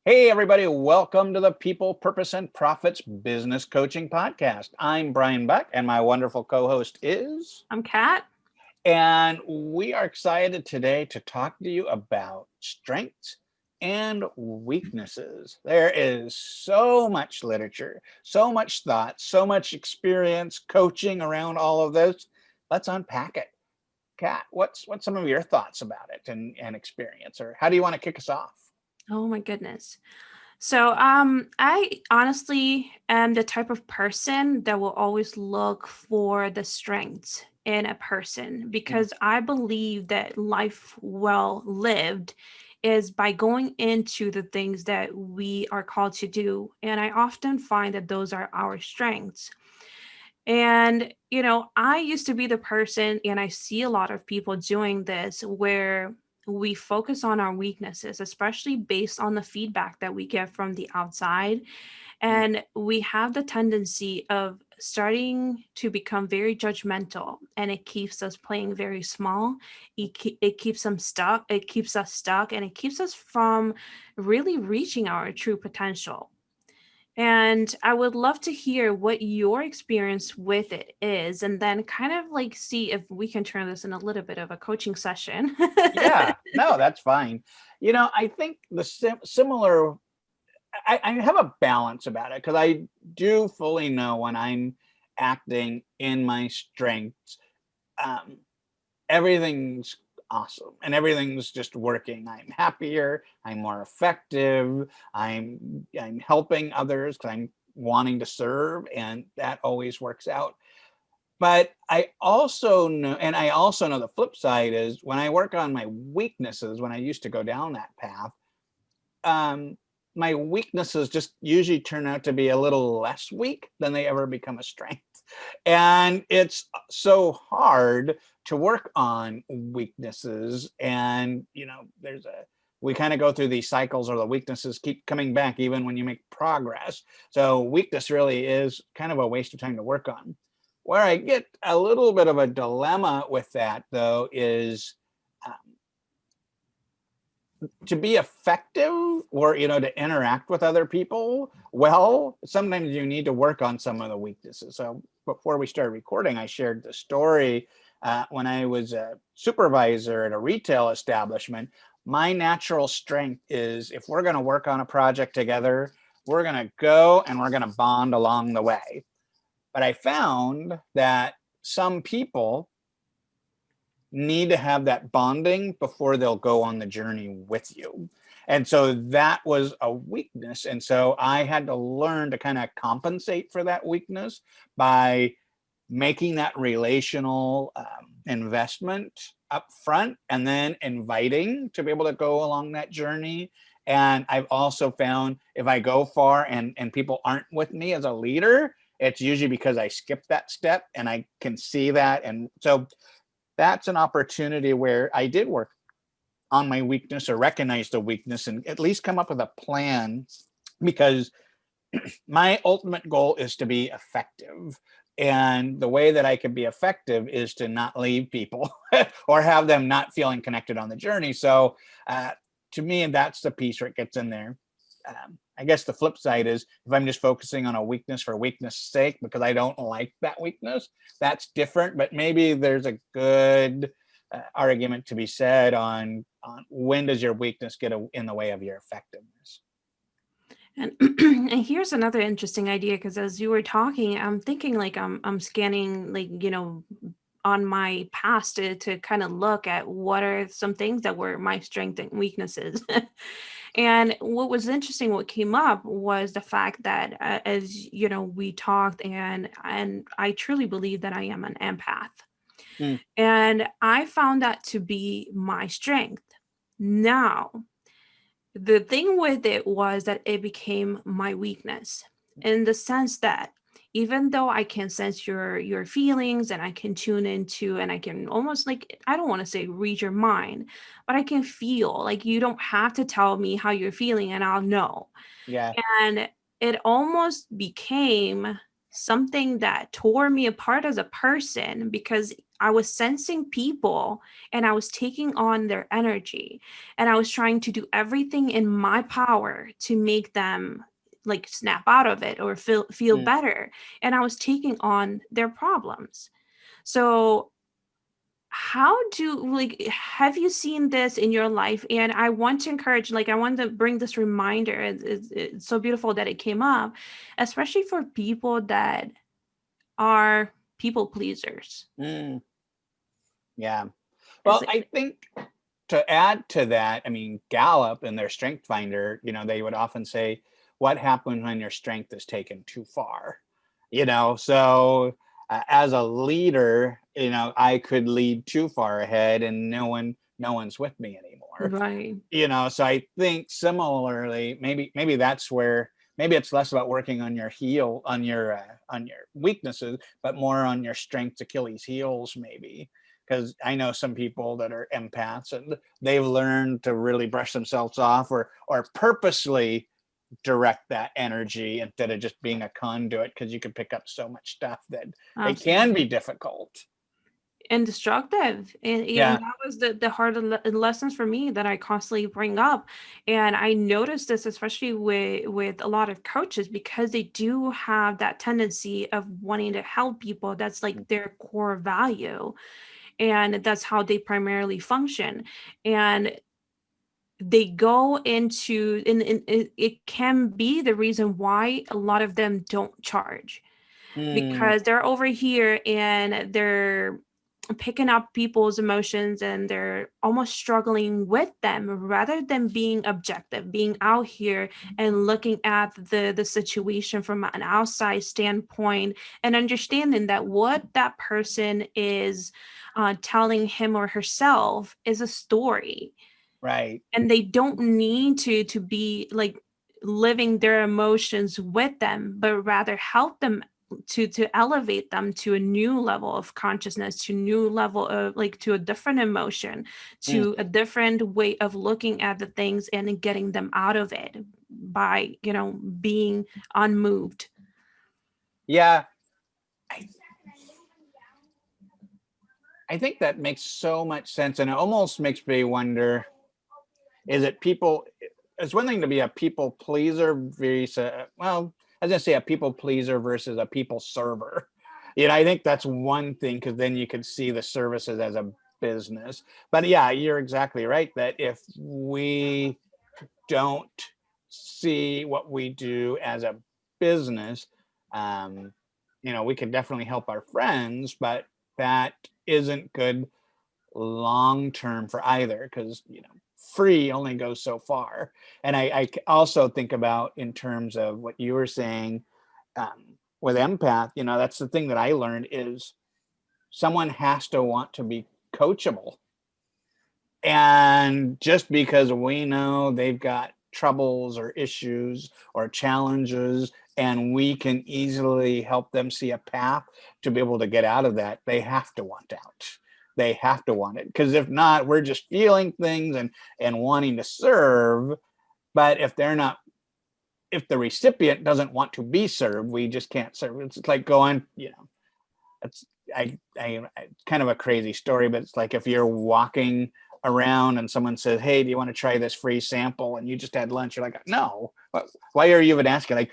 Hey, everybody, welcome to the People, Purpose, and Profits Business Coaching Podcast. I'm Brian Buck, and my wonderful co host is. I'm Kat. And we are excited today to talk to you about strengths and weaknesses. There is so much literature, so much thought, so much experience, coaching around all of this. Let's unpack it. Kat, what's some of your thoughts about it and experience, or how do you want to kick us off? Oh my goodness. So, I honestly am the type of person that will always look for the strengths in a person because I believe that life well lived is by going into the things that we are called to do. And I often find that those are our strengths. And, I used to be the person, and I see a lot of people doing this where we focus on our weaknesses, especially based on the feedback that we get from the outside. And we have the tendency of starting to become very judgmental, and it keeps us playing very small. It keeps them stuck. It keeps us stuck, and it keeps us from really reaching our true potential. And I would love to hear what your experience with it is, and then kind of like see if we can turn this in a little bit of a coaching session. Yeah, no, that's fine. I think the similar, I have a balance about it because I do fully know when I'm acting in my strengths, um, everything's awesome and everything's just working. I'm happier, I'm more effective, I'm helping others because I'm wanting to serve, and that always works out. But I also know the flip side is when I work on my weaknesses, when I used to go down that path, um, my weaknesses just usually turn out to be a little less weak than they ever become a strength. And it's so hard to work on weaknesses. And, we kind of go through these cycles, or the weaknesses keep coming back even when you make progress. So weakness really is kind of a waste of time to work on. Where I get a little bit of a dilemma with that, though, is um, to be effective, or to interact with other people well, sometimes you need to work on some of the weaknesses. So before we started recording, I shared the story. When I was a supervisor at a retail establishment, my natural strength is, if we're going to work on a project together, we're going to go and we're going to bond along the way. But I found that some people need to have that bonding before they'll go on the journey with you. And so that was a weakness. And so I had to learn to kind of compensate for that weakness by making that relational investment up front, and then inviting to be able to go along that journey. And I've also found if I go far and people aren't with me as a leader, it's usually because I skipped that step, and I can see that. And so that's an opportunity where I did work on my weakness, or recognize the weakness, and at least come up with a plan, because my ultimate goal is to be effective. And the way that I can be effective is to not leave people or have them not feeling connected on the journey. So to me, that's the piece where it gets in there. I guess the flip side is, if I'm just focusing on a weakness for weakness sake because I don't like that weakness, that's different. But maybe there's a good argument to be said on when does your weakness get in the way of your effectiveness. And and here's another interesting idea, because as you were talking, I'm thinking like I'm scanning, like, on my past to kind of look at what are some things that were my strengths and weaknesses. And what was interesting, what came up was the fact that, as we talked, and I truly believe that I am an empath. Mm. And I found that to be my strength. Now, the thing with it was that it became my weakness, in the sense that even though I can sense your feelings, and I can tune into, and I can almost, like, I don't want to say read your mind, but I can feel, like, you don't have to tell me how you're feeling and I'll know. Yeah. And it almost became something that tore me apart as a person, because I was sensing people and I was taking on their energy, and I was trying to do everything in my power to make them like snap out of it or feel Mm, better, and I was taking on their problems. So how do, like, have you seen this in your life? And I want to encourage, like, I want to bring this reminder. It's so beautiful that it came up, especially for people that are people pleasers. mm, yeah. Is Well, it I think to add to that, I mean, Gallup in their Strength Finder, they would often say, "What happens when your strength is taken too far?" So as a leader, I could lead too far ahead, and no one's with me anymore. right? So I think similarly, maybe that's where maybe it's less about working on your on your weaknesses, but more on your strengths, Achilles heels, maybe. Because I know some people that are empaths and they've learned to really brush themselves off or purposely direct that energy instead of just being a conduit, because you can pick up so much stuff that it can Absolutely. be difficult. And destructive, and Yeah. that was the hard lessons for me that I constantly bring up. And I noticed this especially with a lot of coaches, because they do have that tendency of wanting to help people. That's like their core value, and that's how they primarily function. And they go into, and it can be the reason why a lot of them don't charge, Mm, because they're over here and they're picking up people's emotions and they're almost struggling with them, rather than being objective, being out here and looking at the situation from an outside standpoint, and understanding that what that person is telling him or herself is a story, right. and they don't need to be like living their emotions with them, but rather help them to elevate them to a new level of consciousness, to new level of, like, to a different emotion, Mm, to a different way of looking at the things, and then getting them out of it by being unmoved. yeah. I I think that makes so much sense, and it almost makes me wonder: is it people? It's one thing to be a people pleaser versus, well, I was gonna say a people pleaser versus a people server. I think that's one thing, because then you could see the services as a business. But yeah, you're exactly right that if we don't see what we do as a business, um, we can definitely help our friends, but that isn't good long term for either, because free only goes so far. And I also think about, in terms of what you were saying, with empath, that's the thing that I learned is someone has to want to be coachable. And just because we know they've got troubles or issues or challenges, and we can easily help them see a path to be able to get out of that, they have to want out. They have to want it. Because if not, we're just feeling things and wanting to serve. But if the recipient doesn't want to be served, we just can't serve. It's like going, it's it's kind of a crazy story, but it's like if you're walking around and someone says, "Hey, do you want to try this free sample?" and you just had lunch, you're like, "No, why are you even asking?" Like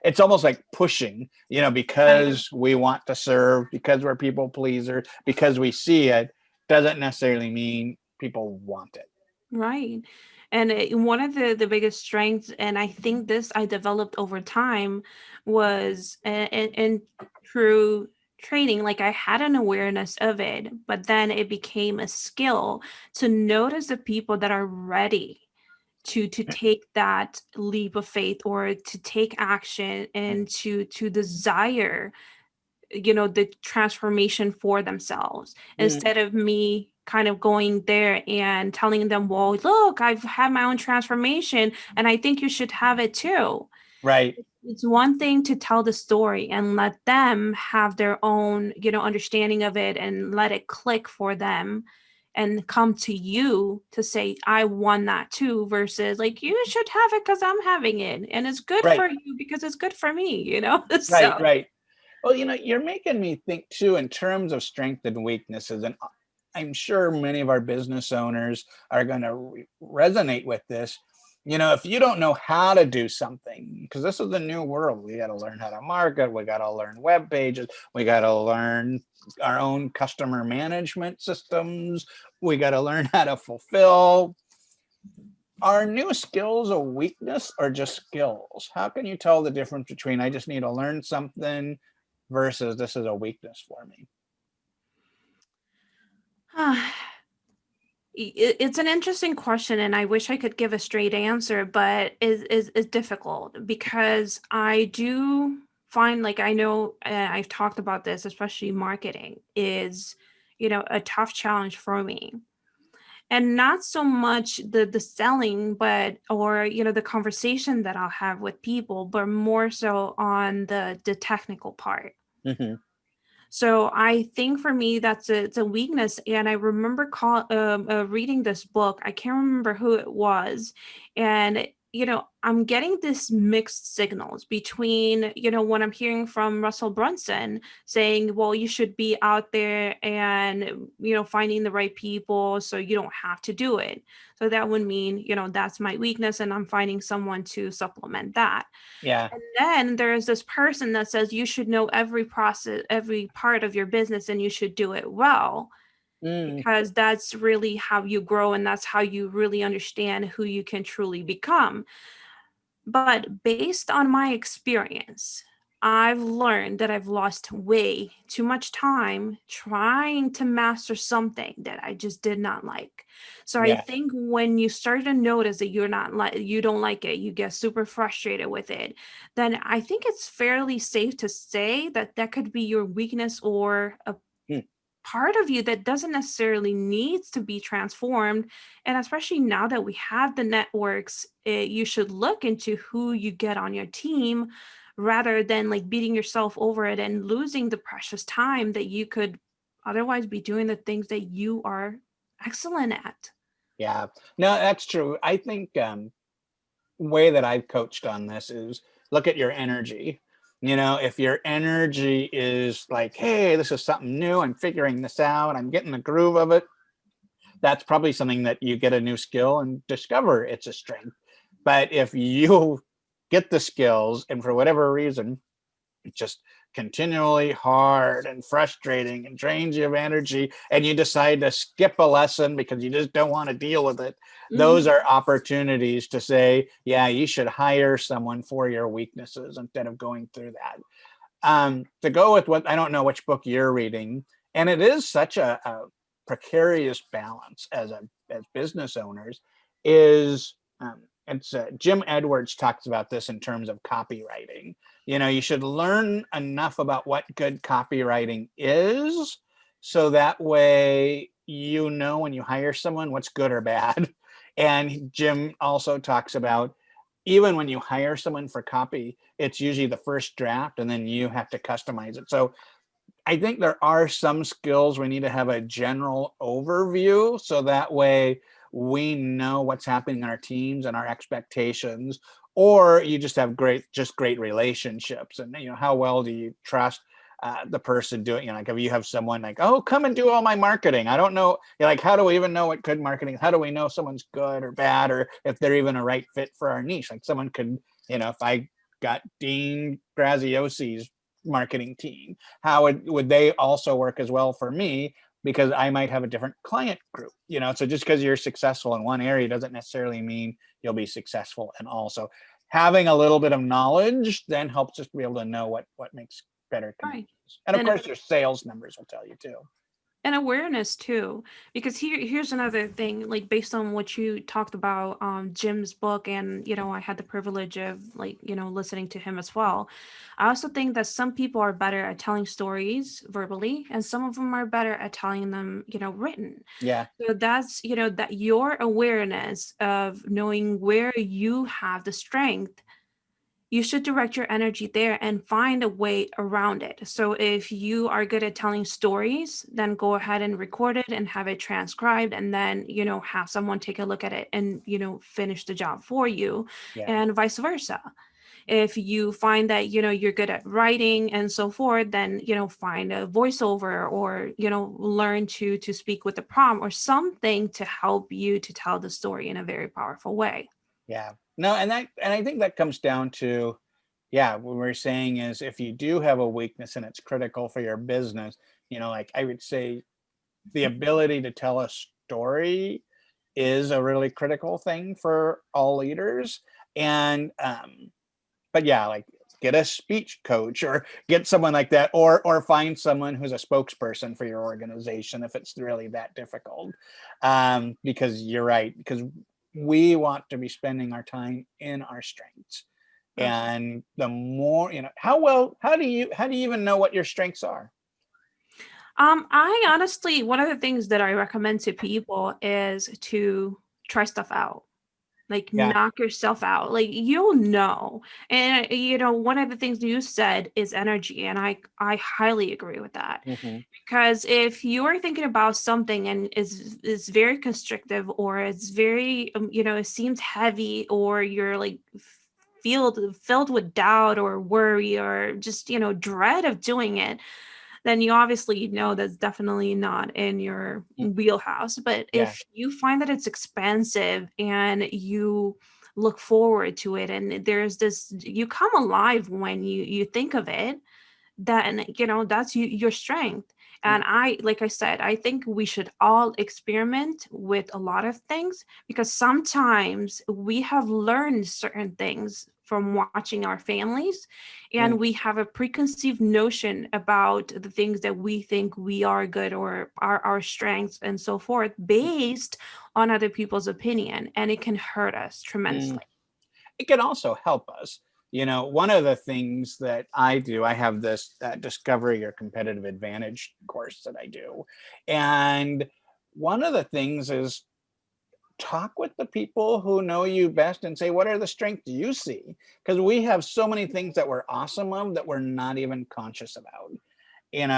it's almost like pushing, Right. because we want to serve, because we're people pleaser, because we see it, doesn't necessarily mean people want it. Right. And one of the biggest strengths, and I think this I developed over time, was and through training. Like, I had an awareness of it, but then it became a skill to notice the people that are ready to take that leap of faith, or to take action, and to desire the transformation for themselves, Mm, instead of me kind of going there and telling them, well, look, I've had my own transformation and I think you should have it too. right. It's one thing to tell the story and let them have their own understanding of it, and let it click for them, and come to you to say, I won that too, versus like, you should have it because I'm having it. And it's good Right, for you because it's good for me, you know? right, So, right. Well, you're making me think too in terms of strength and weaknesses. And I'm sure many of our business owners are going to resonate with this. If you don't know how to do something, because this is the new world, we got to learn how to market, we got to learn web pages, we got to learn our own customer management systems, we got to learn how to fulfill. Are new skills a weakness or just skills? How can you tell the difference between I just need to learn something versus this is a weakness for me? it's an interesting question, and I wish I could give a straight answer, but is difficult because I do find, like, I know, I've talked about this, especially marketing is, a tough challenge for me, and not so much the selling, but or the conversation that I'll have with people, but more so on the technical part. Hmm. So I think for me that's it's a weakness. And I remember reading this book. I can't remember who it was, and I'm getting this mixed signals between what I'm hearing from Russell Brunson saying, well, you should be out there and finding the right people so you don't have to do it. So that would mean that's my weakness, and I'm finding someone to supplement that. Yeah. And then there's this person that says you should know every process, every part of your business, and you should do it well, Mm, because that's really how you grow and that's how you really understand who you can truly become. But based on my experience, I've learned that I've lost way too much time trying to master something that I just did not like. So I yeah. think when you start to notice that you don't like it, you get super frustrated with it, then I think it's fairly safe to say that that could be your weakness or a Mm, part of you that doesn't necessarily needs to be transformed. And especially now that we have the networks, you should look into who you get on your team rather than like beating yourself over it and losing the precious time that you could otherwise be doing the things that you are excellent at. yeah. No, that's true. I think way that I've coached on this is look at your energy. If your energy is like, hey, this is something new, I'm figuring this out, I'm getting the groove of it, that's probably something that you get a new skill and discover it's a strength. But if you get the skills and for whatever reason just continually hard and frustrating and drains you of energy and you decide to skip a lesson because you just don't want to deal with it, those Mhm. are opportunities to say, yeah, you should hire someone for your weaknesses instead of going through that. To go with what, I don't know which book you're reading, and it is such a precarious balance as business owners, is it's Jim Edwards talks about this in terms of copywriting. You should learn enough about what good copywriting is, so that way when you hire someone what's good or bad. And Jim also talks about even when you hire someone for copy, it's usually the first draft and then you have to customize it. So I think there are some skills we need to have a general overview so that way we know what's happening in our teams and our expectations. Or you just have great relationships, and how well do you trust the person doing, like if you have someone like, oh, come and do all my marketing, I don't know, like, how do we even know what good marketing is? How do we know someone's good or bad, or if they're even a right fit for our niche? Like someone could, if I got Dean Graziosi's marketing team, how would they also work as well for me, because I might have a different client group. So just because you're successful in one area doesn't necessarily mean you'll be successful in all. So having a little bit of knowledge then helps us to be able to know what makes better Right. connections. And of And course your sales numbers will tell you too. and awareness too, because here's another thing, like based on what you talked about, Jim's book, and I had the privilege of, like, listening to him as well. I also think that some people are better at telling stories verbally, and some of them are better at telling them written. Yeah. So that's that your awareness of knowing where you have the strength you should direct your energy there and find a way around it. So if you are good at telling stories, then go ahead and record it and have it transcribed, and then, have someone take a look at it and, finish the job for you, Yeah. and vice versa. If you find that, you're good at writing and so forth, then, find a voiceover, or, learn to speak with the prompt or something to help you to tell the story in a very powerful way. Yeah. No, and I think that comes down to, yeah, what we're saying is if you do have a weakness and it's critical for your business, like I would say the ability to tell a story is a really critical thing for all leaders. And but yeah, like get a speech coach or get someone like that, or find someone who's a spokesperson for your organization if it's really that difficult. Because you're right, because we want to be spending our time in our strengths. Absolutely. And the more, how do you even know what your strengths are? I honestly, one of the things that I recommend to people is to try stuff out. Like, Yeah. knock yourself out. Like, you'll know. And one of the things you said is energy, and I highly agree with that. Hmm. Because if you are thinking about something and is very constrictive, or it's very it seems heavy, or you're like filled with doubt or worry, or just dread of doing it, then you obviously know that's definitely not in your wheelhouse. But Yeah. if you find that it's expansive and you look forward to it, and there's this, you come alive when you think of it, then that's your strength. Mm. And like I said, I think we should all experiment with a lot of things, because sometimes we have learned certain things from watching our families, Mm. and we have a preconceived notion about the things that we think we are good, or our strengths and so forth, based on other people's opinion, and it can hurt us Mm. tremendously. It can also help us. One of the things that I do, I have this Discover Your Competitive Advantage course that I do. And one of the things is talk with the people who know you best and say, what are the strengths you see? Because we have so many things that we're awesome of that we're not even conscious about. And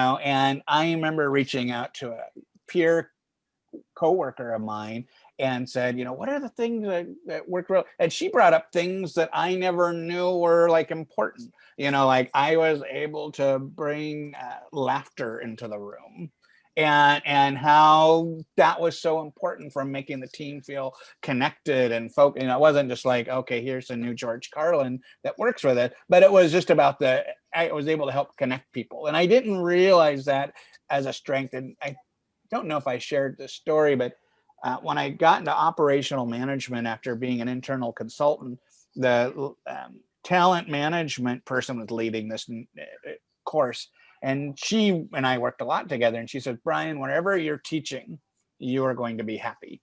I remember reaching out to a peer coworker of mine and said, what are the things that work well? And she brought up things that I never knew were like important. Like I was able to bring laughter into the room. And how that was so important for making the team feel connected and focused. It wasn't just like, okay, here's a new George Carlin that works with it, but it was just about I was able to help connect people. And I didn't realize that as a strength. And I don't know if I shared this story, but when I got into operational management after being an internal consultant, the talent management person was leading this course. And she and I worked a lot together. And she said, Brian, wherever you're teaching, you are going to be happy.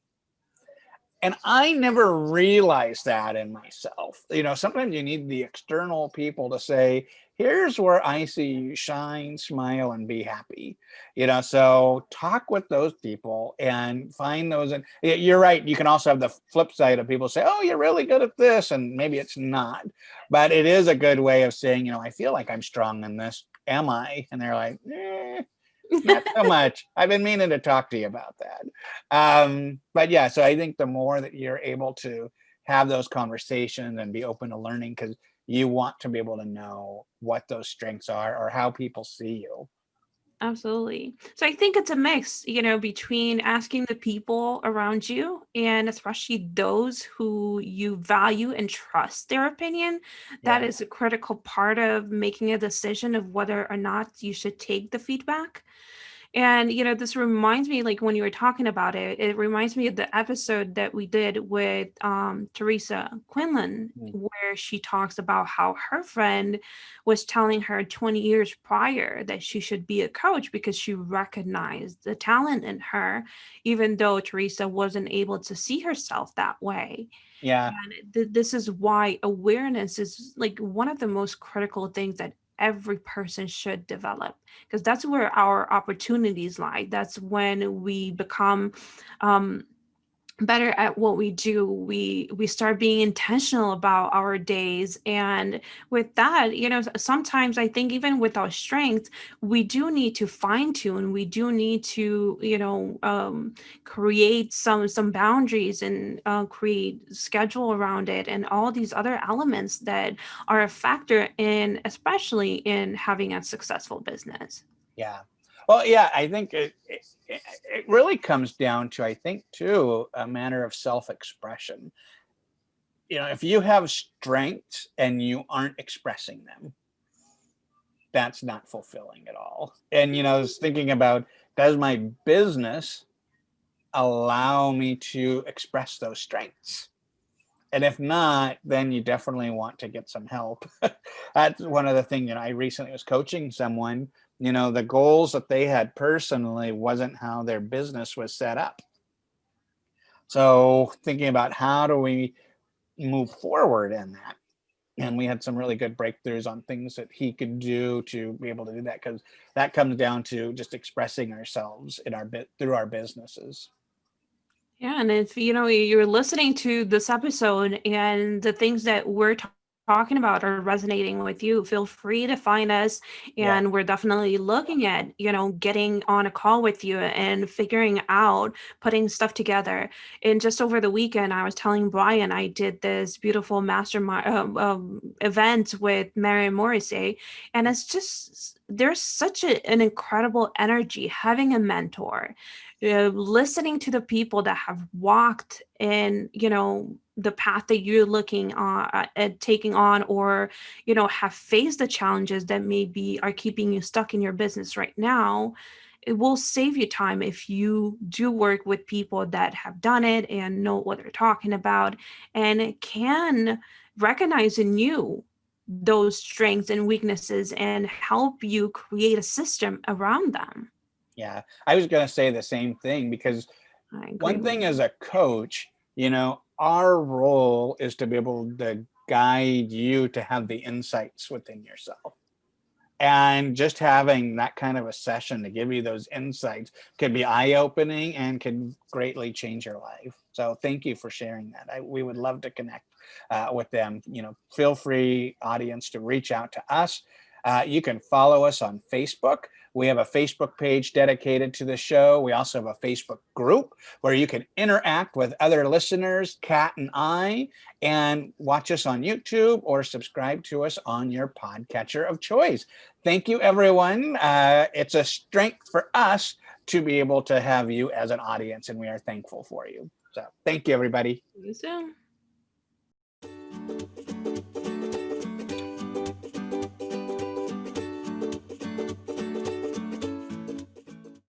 And I never realized that in myself. Sometimes you need the external people to say, here's where I see you shine, smile, and be happy. So talk with those people and find those. And you're right. You can also have the flip side of people say, oh, you're really good at this. And maybe it's not. But it is a good way of saying, I feel like I'm strong in this. Am I? And they're like, not so much. I've been meaning to talk to you about that. But yeah, so I think the more that you're able to have those conversations and be open to learning, because you want to be able to know what those strengths are or how people see you. Absolutely. So I think it's a mix, between asking the people around you, and especially those who you value and trust their opinion. That Yeah. is a critical part of making a decision of whether or not you should take the feedback. And, this reminds me, like when you were talking about it, it reminds me of the episode that we did with Teresa Quinlan, Mm. where she talks about how her friend was telling her 20 years prior that she should be a coach because she recognized the talent in her, even though Teresa wasn't able to see herself that way. Yeah. And this is why awareness is like one of the most critical things that every person should develop, because that's where our opportunities lie. That's when we become um, better at what we do, we start being intentional about our days. And with that, sometimes I think even with our strengths, we do need to fine tune, we do need to create some boundaries, and create schedule around it, and all these other elements that are a factor in, especially in having a successful business. Yeah. Well, yeah, I think it really comes down to, I think, too, a matter of self-expression. If you have strengths and you aren't expressing them, that's not fulfilling at all. And, I was thinking about, does my business allow me to express those strengths? And if not, then you definitely want to get some help. That's one of the things, I recently was coaching someone, the goals that they had personally wasn't how their business was set up. So thinking about how do we move forward in that. And we had some really good breakthroughs on things that he could do to be able to do that, because that comes down to just expressing ourselves in our bit through our businesses. Yeah, and if you're listening to this episode and the things that we're talking about are resonating with you, feel free to find us, Yeah. and we're definitely looking at getting on a call with you and figuring out putting stuff together. And just over the weekend, I was telling Brian I did this beautiful mastermind event with Marion Morrissey, and it's just there's such an incredible energy having a mentor, listening to the people that have walked in the path that you're looking at taking on, or have faced the challenges that maybe are keeping you stuck in your business right now. It will save you time if you do work with people that have done it and know what they're talking about, and can recognize in you those strengths and weaknesses and help you create a system around them. Yeah. I was going to say the same thing, because I agree one with thing you. as a coach, our role is to be able to guide you to have the insights within yourself. And just having that kind of a session to give you those insights could be eye-opening and can greatly change your life. So thank you for sharing that. We would love to connect with them. Feel free, audience, to reach out to us. You can follow us on Facebook. We have a Facebook page dedicated to the show. We also have a Facebook group where you can interact with other listeners, Kat and I, and watch us on YouTube or subscribe to us on your podcatcher of choice. Thank you, everyone. It's a strength for us to be able to have you as an audience, and we are thankful for you. So thank you, everybody. See you soon.